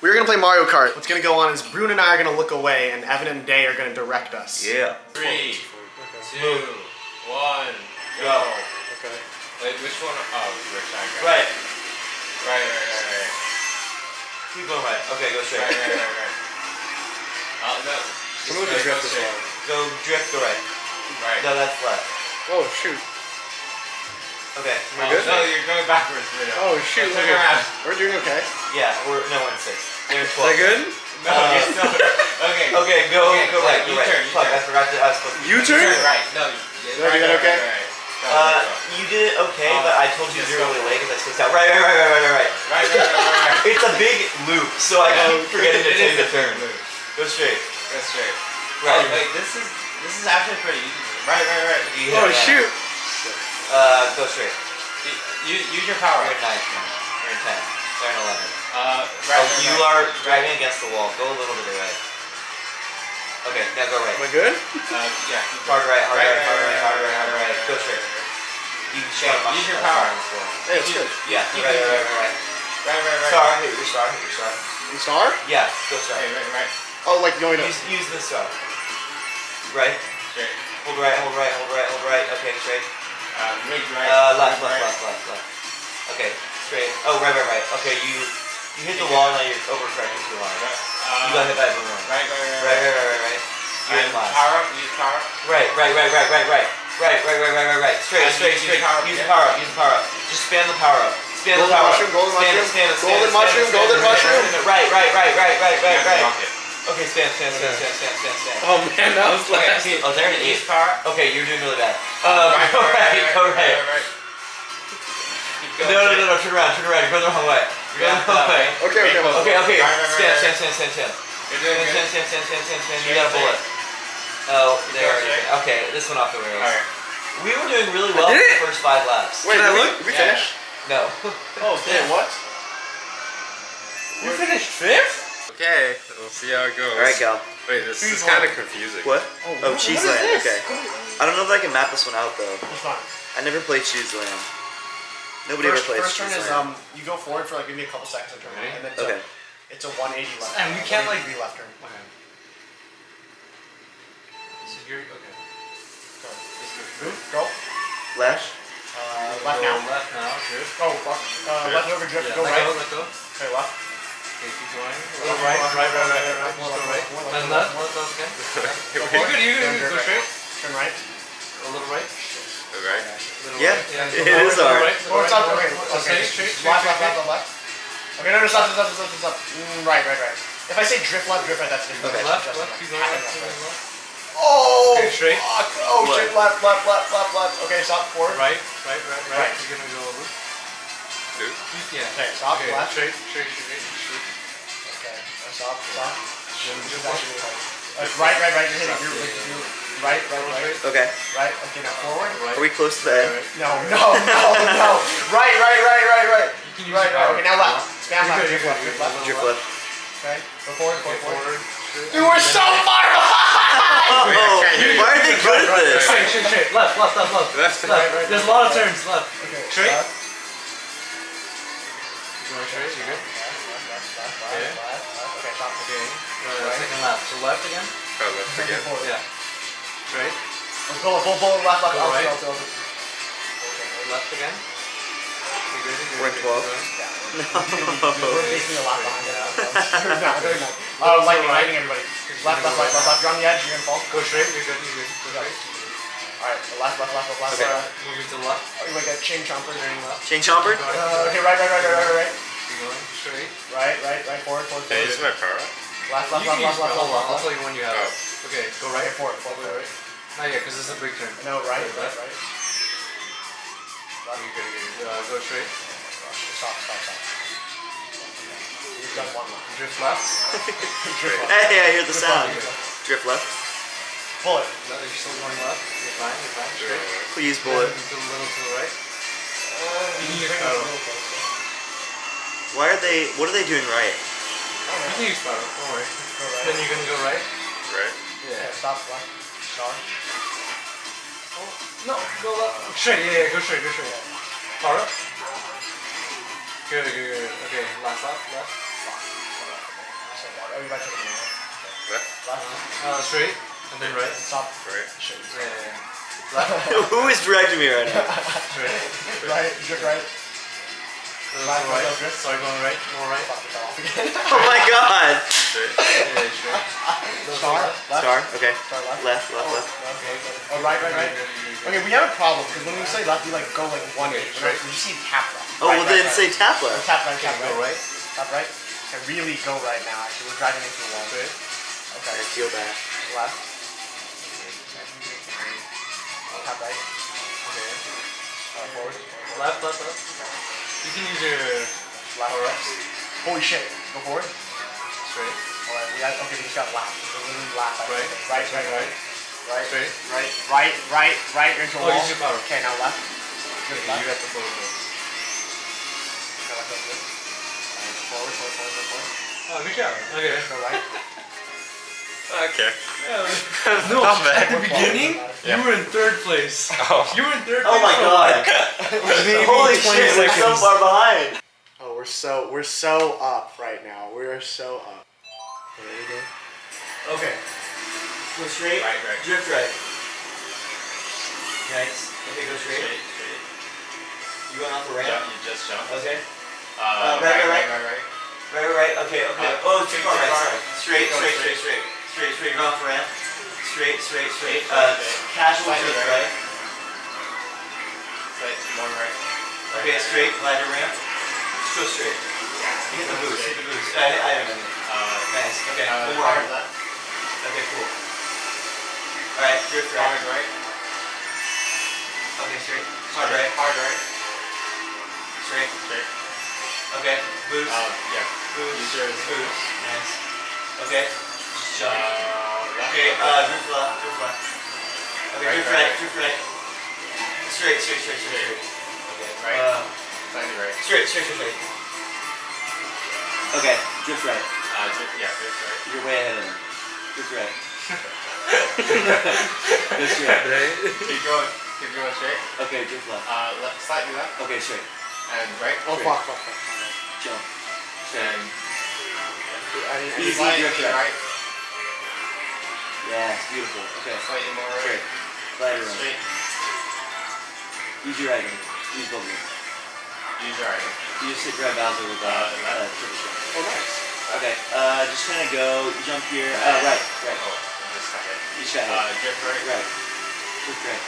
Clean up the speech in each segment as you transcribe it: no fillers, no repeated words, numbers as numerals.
We're gonna play Mario Kart. What's gonna go on is Brune and I are gonna look away, and Evan and Day are gonna direct us. Yeah. 3, 2, 1, go. Okay. Wait, which one? Oh, which I got. Right. Right. Keep going right. Okay, go straight. Right. Oh, no. Just go drift this way. Go drift, go right. Right. No, that's left. Oh, shoot. Okay. Oh, no, you're going backwards. Right now. Oh, shoot. Turn around. We're doing okay. Yeah, we're in 6th. We're in 12th. Is that good? No, you're still... Okay. Okay, go right, go right. U-turn. Fuck, I forgot I was supposed to... U-turn? Right. No, Did I do that okay? Right. You did it okay, but I told you you're really late because I spaced out. Right. Right. It's a big loop, so I keep forgetting to take the turn. Go straight. Go straight. Right. Oh, wait, this is actually pretty easy. Right. You hit it, shoot. Go straight. Use your power. You're in 9th now. You're in 10th. You're in 11th. Right. You are driving against the wall. Go a little bit to the right. Okay, now go right. Am I good? Yeah. Hard right. Go straight. You should use your power. Hey, it's good. Yeah, right. Right. Star, hit your star. You star? Yeah, go star. Okay, right. Oh, like going to... Use the star. Right. Straight. Hold right. Okay, straight. Right. Left. Okay, straight. Oh, right. Okay, you hit the wall and now you're overcorrecting too long. You got hit by a boomerang. Right. You're in last. Power up. Use power. Right. Straight. Use the power up. Just spam the power up. Spam the power up. Golden mushroom. Spam it. Golden mushroom. Right. Rocket. Okay, spam. Oh man, that was last. Oh, there it is. Use power. Okay, you're doing really bad. Go right. No, turn around. You're going the wrong way. Okay. Okay. Stand. You're doing good. Stand. You got a bullet. Oh, there. Okay, this went off the rails. Alright. We were doing really well for the first 5 laps. Wait, Can I did we finish? No. Oh, damn, what? You finished 5th? Okay, we'll see how it goes. Alright, Cal. Wait, this is kind of confusing. What? Oh, Cheese what is Land. this? Okay. I don't know if I can map this one out though. It's fine. I never played Cheese Land. Nobody ever plays First turn Cheese is Land. you go forward for like maybe a couple seconds and turn right, and then Okay. it's a 180 left. And we can't like be left turn. Okay. So you're okay. Go. Left. Left now. Left now. Good. Oh fuck. Left over drift. Yeah, Go right. Let go. Okay, left. Okay, keep going. Right. Just go right. And left. Okay. You're good. Go straight. Turn right. A little right. Okay. Yeah, Yeah, it is hard. Oh, it's up. Okay. Straight. Left. Okay, no, stop. Right. If I say drift left, that's different. Okay. Left. Keep going left. Oh, Okay, straight. Fuck. Oh, What? shit, left. Okay, stop, forward. Right. Right. You're gonna go over. Dude. Yeah. Okay, stop, Okay, left. Straight. Okay, stop. Just Right. You're hitting. You're right. Okay. Right. Okay, now forward. Are we close to the end? No. Right. You can use Right. your power. Okay, now left. Spam left. You're Drift good. left. Drift left. Okay, go forward. Straight. Dude, we're so far behind! Oh, why are they good at this? Straight. Left. Left. There's a lot of turns left. Okay, Straight. left. Going straight. You're good. Left. Okay, stop. Okay. Second lap. So left again. Oh, left again. Forward. Yeah. Straight. Go left. Go right. Okay. Left again. You good? We're in 12. We're basically a lot behind it. No. Lightning, everybody. Left. You're on the edge. You're gonna fall. Go straight. You're good. Go straight. Alright, left. Okay. Moving to the left. Like a chain chomper. Turning left. Chain chomper? Okay, right. Keep going. Straight. Right. Forward. Hey, is my power up? Left. You can use hold on. I'll tell you when you have it. Oh. Okay. Go Right, right. forward. Right. Not yet, because this is a big turn. No, right. You're good. Go straight. Stop. You've done one lap. Drift left. Drift left. Hey, I hear the sound. Drift left. Bullet. You're still going left. You're fine. Straight. Please, bullet. Then a little to the right. You can use power. What are they doing right? You can use power. Don't worry. Go right. Then you're gonna go right. Right. Yeah, stop. Left. Star. No, go left. Straight. Yeah. Go straight. Power up. Good. Okay, last lap. Left. So far. Oh, you right to the middle. Left. Left. Straight and then right. Stop. Right. Shit. Yeah. Who is directing me right now? Straight. Right. Drift right. Left, right. right. Sorry, going right. More right. Fuck, we fell off again. Oh my god! Straight. Yeah, straight. Star. Left. Star, okay. Star left. Left. Oh, right. Okay, we have a problem because when we say left, we like go like one way. Right. We just see tap left. Oh, well then say tap Or left. tap right. Tap Go right. right. Tap right. Can really go right now. Actually, we're driving into the wall. Straight. Okay. I feel bad. Left. Tap right. Okay. Forward. Left. You can use your Left. Holy shit. Go forward. straight. Alright, okay, we just got left. We're literally left. Right. Right. Straight. Right. Into a Oh, wall. use your power. Okay, now left. Okay, Just you left. got the forward. Okay, left, left. Forward. Oh, good job. Okay. Go right. Okay. No, Not bad. at the beginning, Yeah. you were in third place. Oh. You were in third Oh place. my for god! maybe Holy 20 shit, we're so seconds. far behind! Oh, we're so up right now. We're so up. There we go. Okay. Go straight. Right. Drift right. Nice. Okay, go straight. Straight. You going off the ramp? Jump. You just jump. Okay. Right. Right. Okay. Oh, too far right. Sorry. Straight. Go You're going off the ramp. Straight. Straight. Casual Slightly drift right. right. More right. Okay, straight. Ladder ramp. Just go straight. Hit the boost. I don't know. Nice. Okay. One more. Hard left. Okay, cool. Alright, drift right. Hard right. Okay, straight. Hard right. Straight. Okay, boost. Yeah. Boost. Use yours. Boost. Nice. Okay. Just jump. Left. Okay, drift left. Okay, drift right. Straight. Okay. Right. Slightly right. Straight. Okay, drift right. Drift right. You're way ahead of me. Drift right. Go straight. Keep going straight. Okay, drift left. Slightly left. Okay, straight. And right. Oh, fuck. Jump. Straight. And Easy slightly drift right. right. Yeah, it's beautiful. Okay. Slightly more right. Straight. Ladder ramp. Straight. Use your item. Use both of them. Use your item. You just hit grab Bowser with left. triple shot. Oh, nice. Okay, just kind of go, jump here. Right. Oh, just got hit. You just got hit. Drift right. Right. Drift right.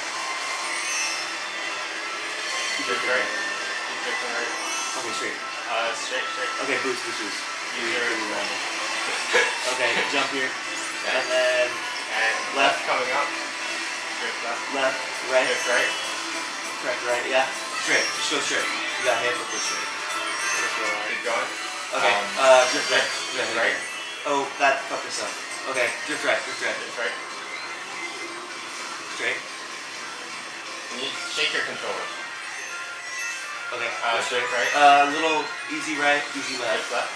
Drift right. Keep drifting right. Okay, straight. Straight. Okay, boost. Use your Okay, jump here. Yeah. And then And Left. coming up. Drift left. left, right, Drift right. correct, right, yeah. Straight, just go straight. You got hit, but go straight. Keep going. Okay, drift right. Drift right. Oh, that fucked us up. Okay, drift right. Drift right. Straight. And you shake your controller. Okay. Straight right. Little easy right, easy left. Drift left.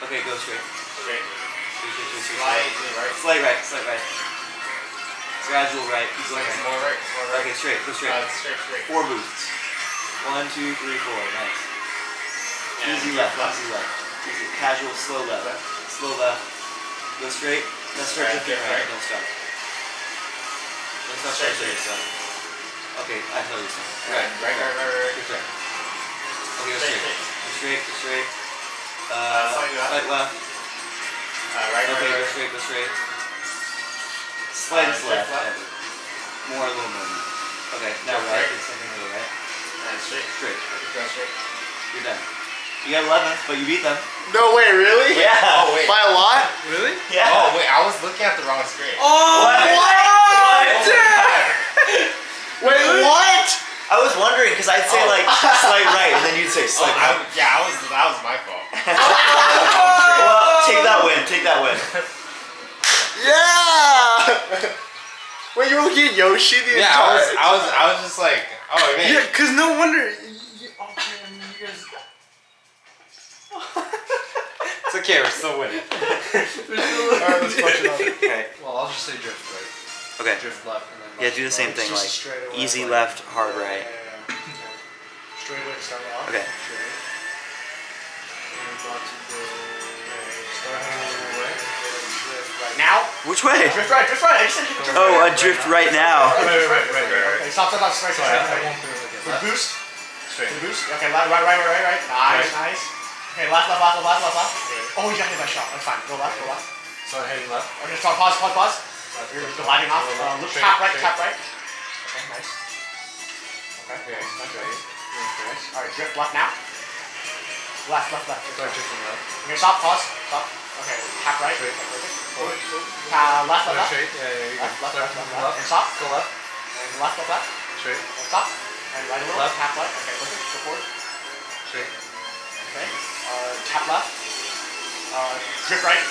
Okay, go straight. Straight. Straight. Slightly right. Slight right. Gradual right. Easy right. More right. Okay, straight. Go straight. Straight. 4 boosts. 1, 2, 3, 4. Nice. And Easy drift left. Easy left. Easy. Casual, slow left. Slow left. Go straight. Let's start Right, drifting right. right. Don't stop. Let's not start Straight. straight. Okay, I tell you something. Right. Drift right. Okay, go straight. Go straight. Slight left. Slight left. Right. Okay, go straight. Slightest Drift left. left. More, a little more. Okay, now Drift right. right. The same thing to the right. And straight. Straight. Go straight. You're done. You got 11, but you beat them. No way, really? Yeah. Oh wait. By a lot? Really? Yeah. Oh wait, I was looking at the wrong screen. What? Wait, what? I was wondering because I'd say like slight right, and then you'd say slight right. That was my fault. Well, take that win. Yeah! Wait, you were looking at Yoshi the Yeah, entire I was just like, oh man. Yeah, cause no wonder. It's okay, we're still winning. Alright, let's punch it on. Okay. Well, I'll just say drift right. Okay. Drift left and then Yeah, do the same thing, Just like straight away, easy like- left, hard right. Straight away to start off. Okay. Straight. And we're about to go now. Which way? Drift right, drift right. I just said drift right. Oh, a drift right now. Right. Okay, stop, straight. Sorry, I won't do it again. With boost. Straight. With boost. Okay, right. Nice. Okay, left. Oh, you got hit by shot. That's fine. Go left. So heading left. Okay, start, pause. You're gliding off. Look, Straight, tap right. straight. Okay, nice. Okay, nice. Straight. Alright, drift left now. Left. Start drifting left. Okay, stop, pause. Okay, tap right. Straight. Perfect. Forward. Left. Straight. Yeah, you can Left. start moving left. And stop. Go left. And left. Straight. And stop. And right a little. Left. Tap left. Okay, perfect. Go forward. Straight. Okay. Tap left. Drift right.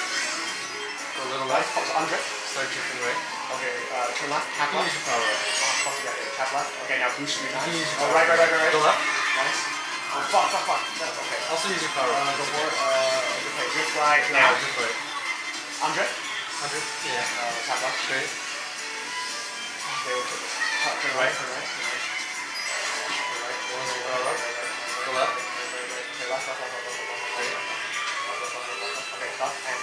Go a little left. Undrift. Start drifting right. Okay, turn left. Tap You can left. use your power up. Oh, fuck yeah. Okay, tap left. Okay, now boost 3 times. You can use your Oh, power right. Go left. Nice. Oh, fuck. Okay. Also use your power up. Go forward. Okay, drift right Now, now. drift right. Undrift. Yeah. Tap left. Straight. Okay, turn right. Nice. Once you power up. Go left. Okay, left. Okay, stop. And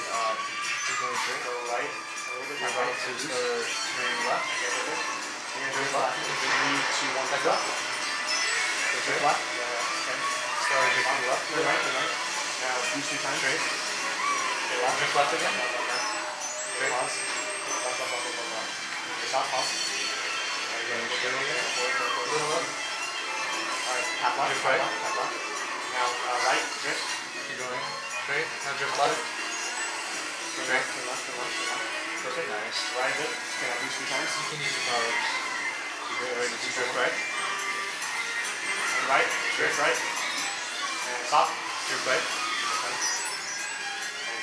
Keep going straight. go right. A little bit. You're about to start turning left. Okay, perfect. You're Drift gonna left. 3, 2, 1, Back left. up. Drift left. Okay. Start drifting left. Turn right. Now boost 3 times. Straight. Okay, left. Drift left again. Straight. Pause. Left. Okay, stop. Pause. Going straight again. Forward. Little left. Alright, tap left. Drift right. Tap left. Now right. Drift. Keep going. Straight. Now drift left. Turn left. Perfect. Nice. Right a bit. Okay, now boost 3 times. You can use your power ups. Keep it ready to drift right. And right. Drift right. And stop. Drift right. And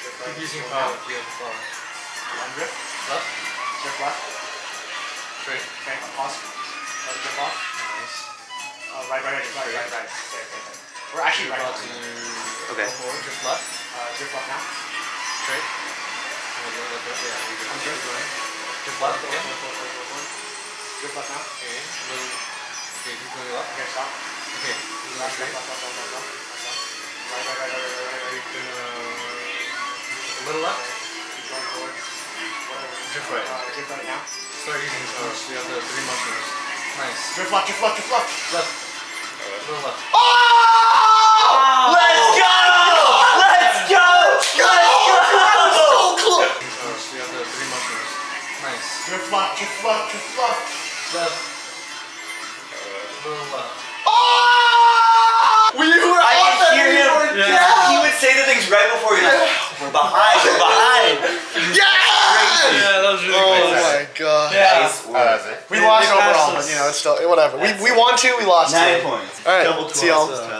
drift right. Keep using Go power now. up. You have the power. And drift. Left. Drift left. Straight. Okay, pause. Let it drift off. Nice. Right. Okay. We're actually You're right. about to Okay. go forward. Drift left. Drift left now. Straight. Yeah, you're good. I'm drift. Drift left again. Forward. Drift left now. Okay. Okay, keep going left. Okay, stop. Okay. Left. Straight. Right. You're gonna a little left. Keep going forward. Drift right. Drift right now. Start using the power. So you have the 3 mushrooms. Nice. Drift left. Left. A little left. Let's go! So you have the 3 mushrooms. Nice. Drift left. Left. A little left. I can hear him. He would say the things right before you're like, we're behind. Yeah, that was really Oh close. my god. Nice That's work. it. We lost They passed overall, us. but you know, it's still whatever. We won 2, we lost 2. 9 points. Alright, Double see y'all. 12s.